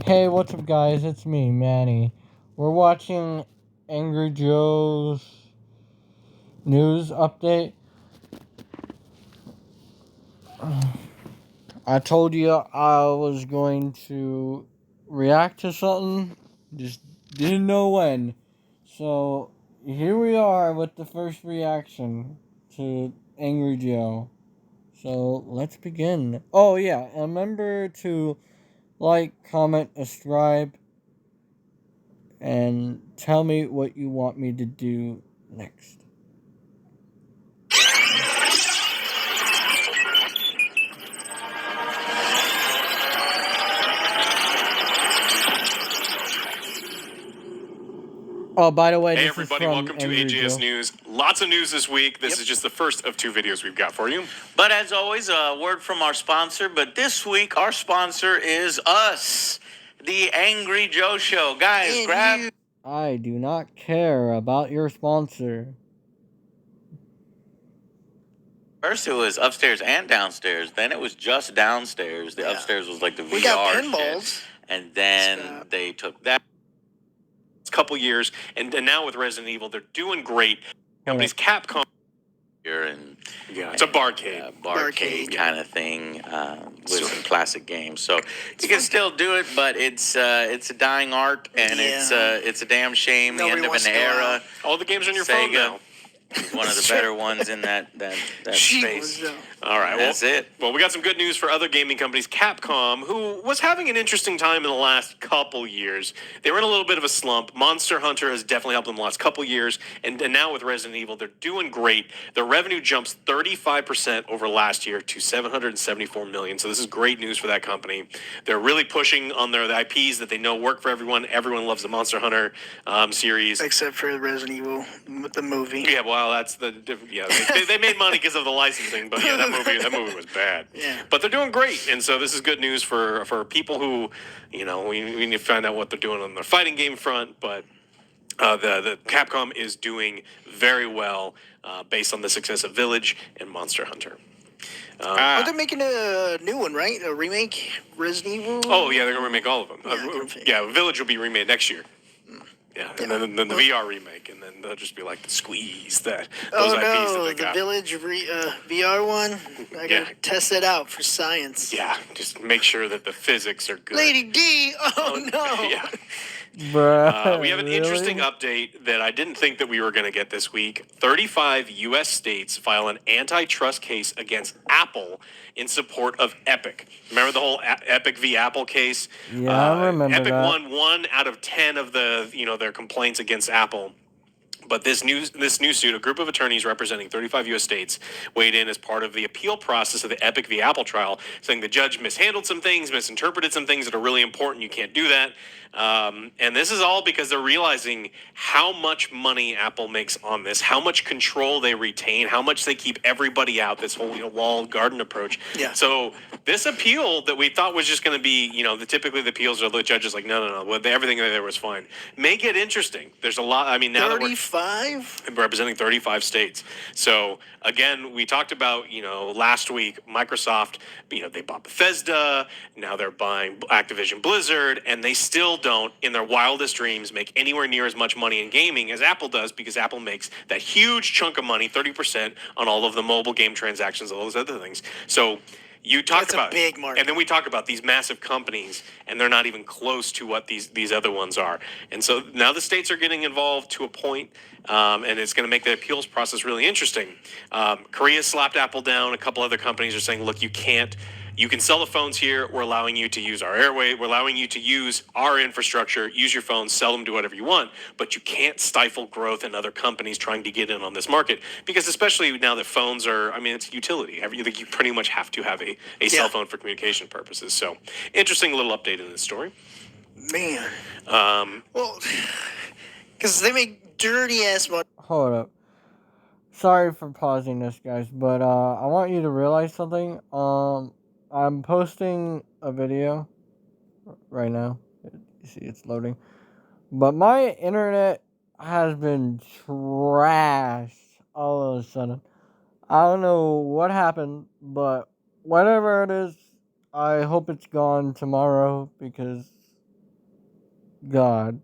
Hey, what's up, guys? It's me, Manny. We're watching Angry Joe's news update. I told you I was going to react to something, just didn't know when. So, here we are with the first reaction to Angry Joe. So, let's begin. Oh, yeah, and remember to like, comment, subscribe, and tell me what you want me to do next. Oh, by the way, hey this everybody, is from welcome to Angry AJS Joe. News. Lots of news this week. This is just the first of 2 videos we've got for you. But as always, a word from our sponsor. But this week, our sponsor is us, the Angry Joe Show. Guys, grab. I do not care about your sponsor. First, it was upstairs and downstairs. Then it was just downstairs. The upstairs was like the VR We got shit. pinballs. And then they took that. It's a couple years, and now with Resident Evil, they're doing great. Companies Capcom. And it's a barcade. Barcade kind of thing with some classic games. So you can still do it, but it's a dying art, and it's a damn shame. Nobody the end of wants an to go era. out. All the games are on your phone now. One of the better ones in that space. All right, that's it. Well, we got some good news for other gaming companies. Capcom, who was having an interesting time in the last couple years. They were in a little bit of a slump. Monster Hunter has definitely helped them the last couple years. And now with Resident Evil, they're doing great. Their revenue jumps 35% over last year to $774 million. So this is great news for that company. They're really pushing on the IPs that they know work for everyone. Everyone loves the Monster Hunter series. Except for Resident Evil, the movie. Yeah, well, that's the they made money because of the licensing, but yeah, that movie was bad. Yeah. But they're doing great, and so this is good news for people who, we need to find out what they're doing on their fighting game front. But the Capcom is doing very well based on the success of Village and Monster Hunter. They're making a new one, right? A remake, Resident Evil. Oh yeah, they're gonna remake all of them. Yeah, Village will be remade next year. Yeah, and then the VR remake, and then they'll just be like the squeeze those IPs that they got. The Village VR one. I gotta test it out for science. Yeah, just make sure that the physics are good. Lady D. Oh no. Yeah. Bruh, we have an interesting update that I didn't think that we were going to get this week. 35 U.S. states file an antitrust case against Apple in support of Epic. Remember the whole Epic v. Apple case? Yeah, I remember Epic that. won 1 out of 10 of the their complaints against Apple. But this new suit, a group of attorneys representing 35 U.S. states, weighed in as part of the appeal process of the Epic v. Apple trial, saying the judge mishandled some things, misinterpreted some things that are really important. You can't do that. And this is all because they're realizing how much money Apple makes on this, how much control they retain, how much they keep everybody out, this whole walled garden approach. Yeah. So this appeal that we thought was just going to be, typically the appeals are the judges like, no, everything there was fine. May get interesting. There's a lot. I mean, now 35? Representing 35 states. So again, we talked about, last week, Microsoft, they bought Bethesda. Now they're buying Activision Blizzard, and they still don't, in their wildest dreams, make anywhere near as much money in gaming as Apple does, because Apple makes that huge chunk of money, 30%, on all of the mobile game transactions, all those other things. So you talk about a big market. And then we talk about these massive companies, and they're not even close to what these other ones are. And so now the states are getting involved to a point, and it's going to make the appeals process really interesting. Korea slapped Apple down. A couple other companies are saying, look, you can't. You can sell the phones here. We're allowing you to use our airway. We're allowing you to use our infrastructure, use your phones, sell them, do whatever you want. But you can't stifle growth in other companies trying to get in on this market. Because especially now that phones are, it's utility. You pretty much have to have a cell phone for communication purposes. So interesting little update in this story. Man. Well, because they make dirty ass money. Hold up. Sorry for pausing this, guys, but I want you to realize something. I'm posting a video right now. You see, it's loading. But my internet has been trashed all of a sudden. I don't know what happened, but whatever it is, I hope it's gone tomorrow, because God.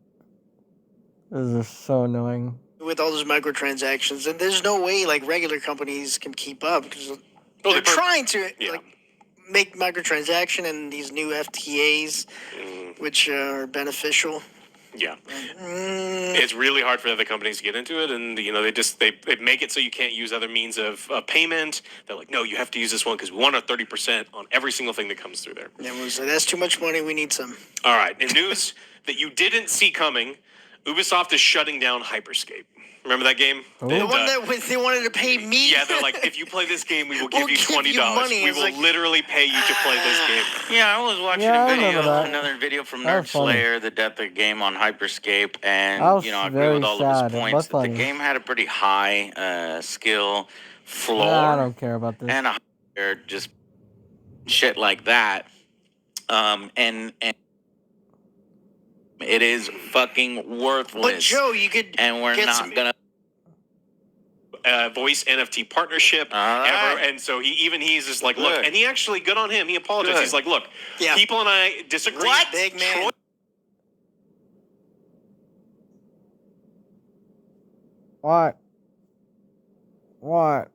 This is so annoying. With all those microtransactions, and there's no way like regular companies can keep up because they're they're trying to yeah. like make microtransaction and these new FTAs, which are beneficial. Yeah, it's really hard for other companies to get into it, and they make it so you can't use other means of payment. They're like, no, you have to use this one because we want our 30% on every single thing that comes through there. And everyone's like, that's too much money. We need some. All right, in news that you didn't see coming, Ubisoft is shutting down Hyperscape. Remember that game? Oh. The one that they wanted to pay me. Yeah, they're like, if you play this game, we will give We'll you give $20. you money. We It's will like- literally pay you to play this game. Yeah, I was watching Yeah, I a video, remember that. another video from That Nerd was funny. Slayer, the death of the game on Hyperscape, and That was I agree very with all sad. of It his was points that the funny. game had a pretty high skill floor I don't care about this. and a higher just shit like that. And it is fucking worthless. But Joe, you could and we're get not some. gonna. Voice NFT partnership All right. ever, and so he's just like, look, Good. and he actually, good on him, he apologized. Good. He's like, look, Yeah. people and I disagree. What? Big man. What? What?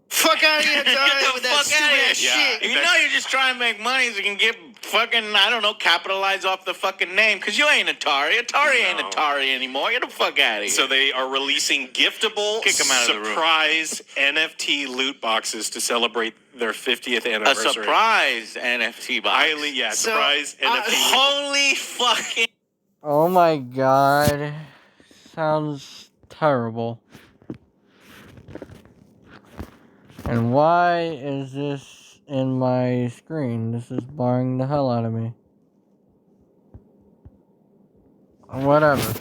Fuck out of here, Get Atari, the with that fuck outta stupid ass here. shit. You know you're just trying to make money so you can get fucking, I don't know, capitalize off the fucking name. Because you ain't Atari. Atari ain't No. Atari anymore. Get the fuck out of here. So they are releasing giftable Kick 'em out of the room. surprise NFT loot boxes to celebrate their 50th a anniversary. surprise NFT box. So, surprise NFT. Holy fucking. Oh my god. Sounds terrible. And why is this in my screen? This is barring the hell out of me. Whatever.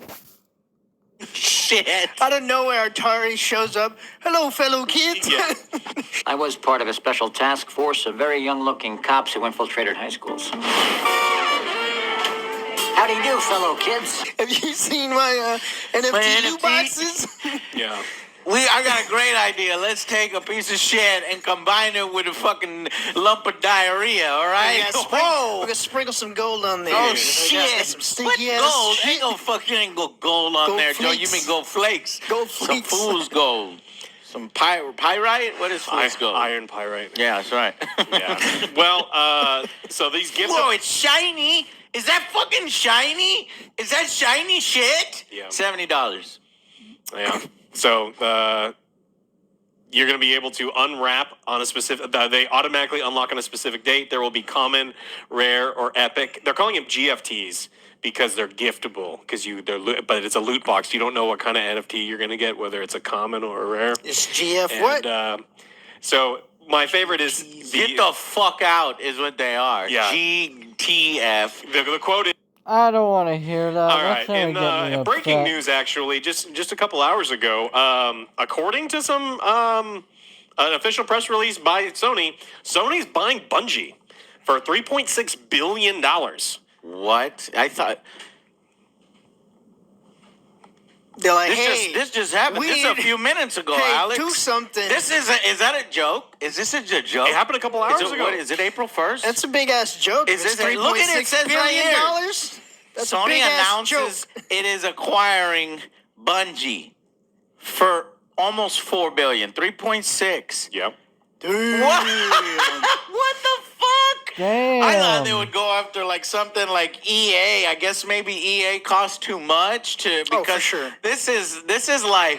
Shit. Out of nowhere, Atari shows up. Hello, fellow kids. Yeah. I was part of a special task force of very young-looking cops who infiltrated high schools. How do you do, fellow kids? Have you seen my NFT, My loot NFT? boxes? Yeah. I got a great idea. Let's take a piece of shit and combine it with a fucking lump of diarrhea, all right? We're gonna sprinkle some gold on there. Oh Got shit! some What stinky ass gold? shit. Ain't no fucking gold on Gold there, Joe. You flakes. mean gold flakes? Gold Some flakes. fool's gold. Some pyrite? What is fool's gold? Iron pyrite. Yeah, that's right. Yeah. Well, so these gifts. Whoa, it's shiny. Is that fucking shiny? Is that shiny shit? Yeah. $70. Yeah. So you're going to be able to unwrap on a specific. They automatically unlock on a specific date. There will be common, rare, or epic. They're calling them GFTs because they're giftable. But it's a loot box. You don't know what kind of NFT you're going to get, whether it's a common or a rare. It's GF And, what? So my favorite is Get the fuck out is what they are. Yeah. GTF. the quote is. I don't want to hear that. All That's right. gonna get me In breaking upset. news, actually, just a couple hours ago, according to some an official press release by Sony, Sony's buying Bungie for $3.6 billion. What? I thought They're like, hey, this just happened. This a few minutes ago, hey, Alex. do something. Is that a joke? Is this a joke? It happened a couple hours is it, ago. What, is it April 1st? That's a big ass joke. Is It's this look at it, it says right here. $3.6 billion. That's a Sony big ass announces joke. it is acquiring Bungie for almost $4 billion, 3.6. Yep. What? What the fuck? Damn. I thought they would go after like something like EA. I guess maybe EA costs too much to Oh, because for sure. this is a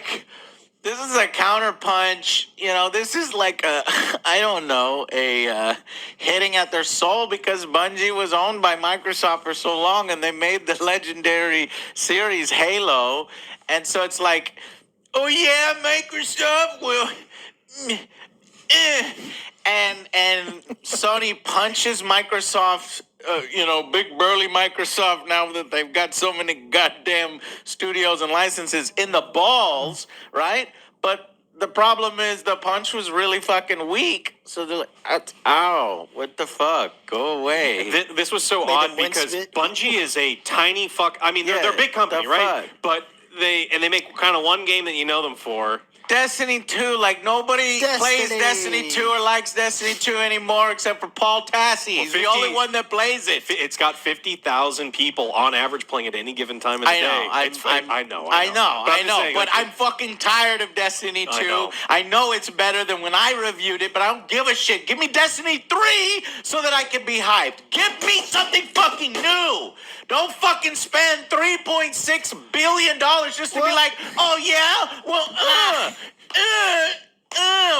counterpunch. You know, this is like a I don't know a hitting at their soul because Bungie was owned by Microsoft for so long, and they made the legendary series Halo, and so it's like, oh yeah, Microsoft will. And Sony punches Microsoft, big burly Microsoft, now that they've got so many goddamn studios and licenses, in the balls, right? But the problem is the punch was really fucking weak. So they're like, ow, what the fuck? Go away. This was so Made odd them wince because a bit. Bungie is a tiny fuck. I mean, they're a big company, the right? fuck. But they make kind of one game that you know them for, Destiny 2, like nobody plays Destiny 2 or likes Destiny 2 anymore except for Paul Tassi. He's the only one that plays it. It's got 50,000 people on average playing at any given time of the day. I know. But I'm fucking tired of Destiny 2. I know it's better than when I reviewed it, but I don't give a shit. Give me Destiny 3 so that I can be hyped. Give me something fucking new. Don't fucking spend $3.6 billion just to be like, oh yeah? Well,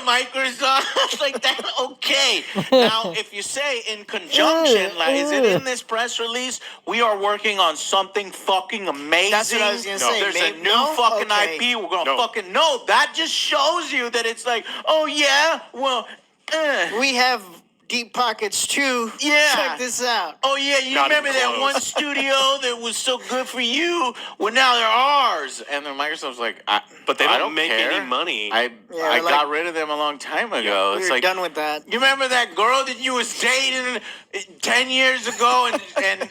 Microsoft, like that, okay. Now, if you say in conjunction, like, is it in this press release? We are working on something fucking amazing. That's what I was gonna say. There's a new fucking IP. We're gonna fucking that just shows you that it's like, oh yeah, well, we have deep pockets too. Yeah. Check this out. Oh yeah, you Not remember even that close. one studio that was so good for you? Well, now they're ours. And then Microsoft's like, But they I don't make care. any money. I got rid of them a long time ago. We It's were like, done with that. you remember that girl that you was dating 10 years ago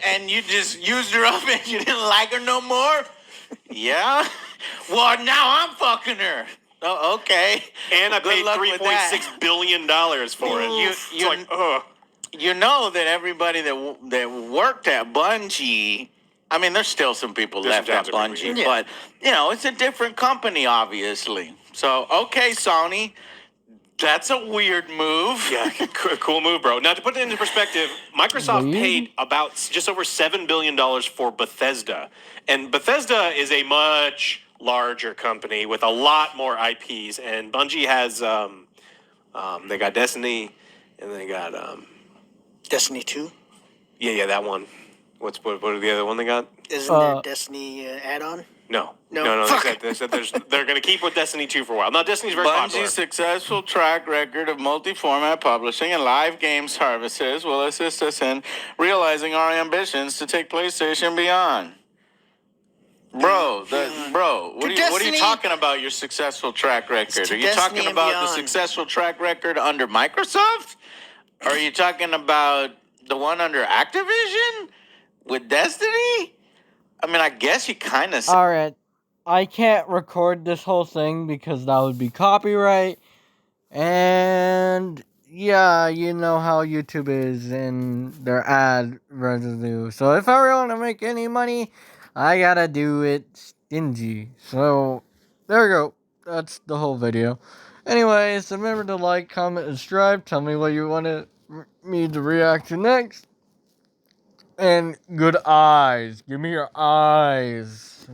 and you just used her up and you didn't like her no more? Yeah? Well, now I'm fucking her. Oh, okay. And I Good paid luck with that. $3.6 billion for it. You- It's like, ugh. You know that everybody that worked at Bungie, I mean, there's still some people There's left some at jobs are Bungie, pretty but, you know, it's a different company, obviously. So, okay, Sony, that's a weird move. Yeah, cool move, bro. Now, to put it into perspective, Microsoft Weird? paid about just over $7 billion for Bethesda. And Bethesda is a much larger company with a lot more IPs. And Bungie has, they got Destiny, and they got, Destiny 2? yeah, that one. What are the other one they got? Isn't there Destiny add-on? No. No. They said they're going to keep with Destiny 2 for a while. Now, Destiny's very popular. Bungie's successful track record of multi-format publishing and live game services will assist us in realizing our ambitions to take PlayStation beyond. Bro, what are you Destiny- talking about, your successful track record? to Are you Destiny talking and about the beyond. successful track record under Microsoft? Or are you talking about the one under Activision with Destiny? I mean, I guess you kind of... Alright, I can't record this whole thing because that would be copyright. And yeah, you know how YouTube is in their ad residue. So if I really want to make any money, I gotta do it stingy. So there we go. That's the whole video. Anyways, remember to like, comment, and subscribe. Tell me what you want me to react to next. And good eyes. Give me your eyes.